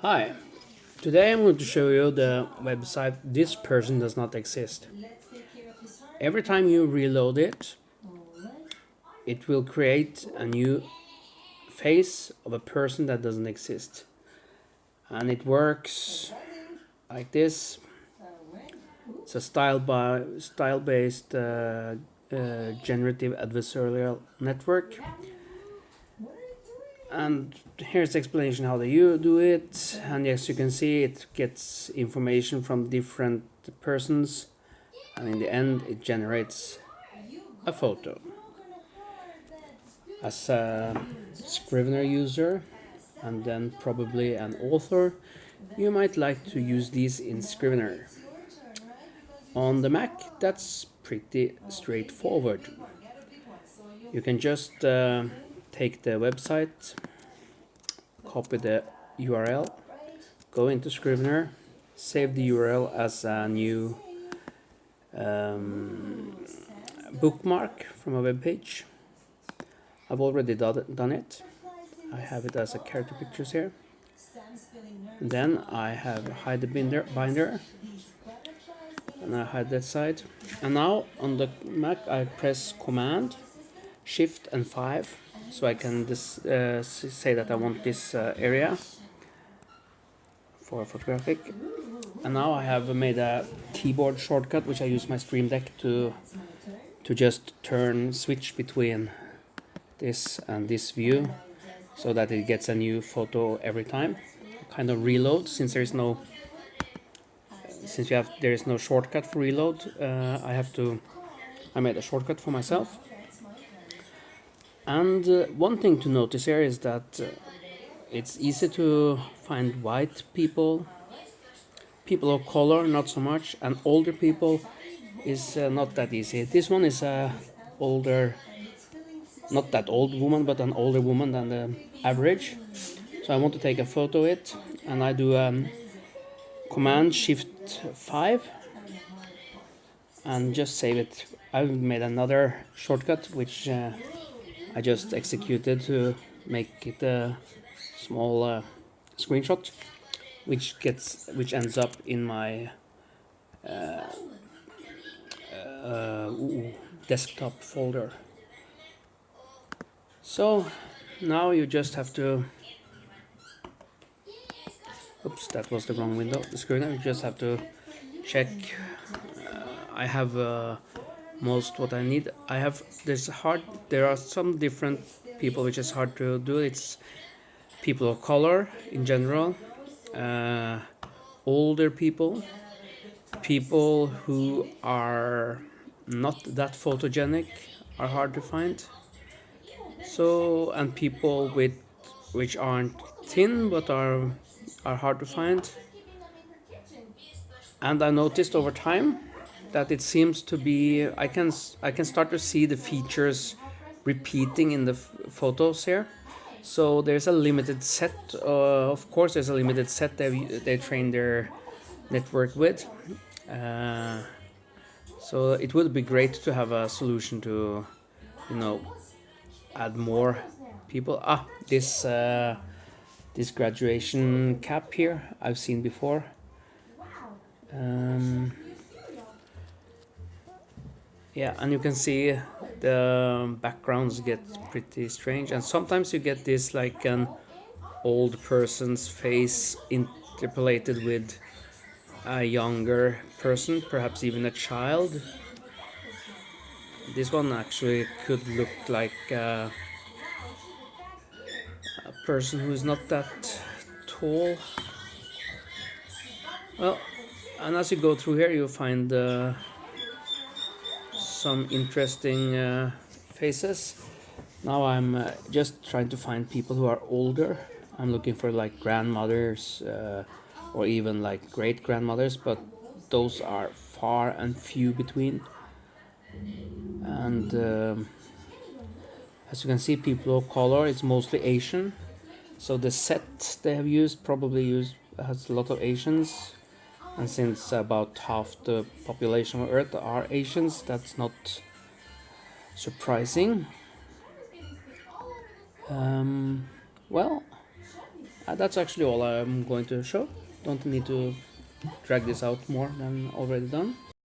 Hi, today I'm going to show you the website This Person Does Not Exist. Every time you reload it, it will create a new face of a person that doesn't exist. And it works like this. It's a style-based generative adversarial network. And here's the explanation how you do it. And as you can see, it gets information from different persons, and in the end it generates a photo. As a Scrivener user and then probably an author, you might like to use these in Scrivener. On the Mac, that's pretty straightforward. You can just take the website, copy the URL, go into Scrivener, save the URL as a new bookmark from a web page. I've already done it. I have it as a character pictures here. And then I have hide the binder, and I hide that side. And now on the Mac I press Command, Shift and 5, so I can say that I want this area for photographic. And now I have made a keyboard shortcut which I use my Stream Deck to just switch between this and this view, so that it gets a new photo every time. Kind of reload, since there is no shortcut for reload. I made a shortcut for myself. And one thing to notice here is that it's easy to find white people of color not so much, and older people is not that easy. This one is a older, not that old woman, but an older woman than the average. So I want to take a photo of it, and I do Command Shift 5 and just save it. I've made another shortcut which I just executed to make it a small screenshot, which ends up in my desktop folder. So now you just have to, oops, that was the wrong window, the screen. You just have to check. I have most what I need. There are some different people which is hard to do. It's people of color in general, older people who are not that photogenic are hard to find. So, and people which aren't thin but are hard to find. And I noticed over time that it seems to be, I can start to see the features repeating in the photos here. So there's a limited set. Of course, there's a limited set they train their network with. So it would be great to have a solution to, add more people. This graduation cap here I've seen before. Yeah, and you can see the backgrounds get pretty strange, and sometimes you get this like an old person's face interpolated with a younger person, perhaps even a child. This one actually could look like a person who is not that tall. Well, and as you go through here, you'll find some interesting faces. Now I'm just trying to find people who are older. I'm looking for like grandmothers or even like great grandmothers, but those are far and few between. And as you can see, people of color, it's mostly Asian. So the set they have has a lot of Asians. And since about half the population of Earth are Asians, that's not surprising. Well, That's actually all I'm going to show. Don't need to drag this out more than already done.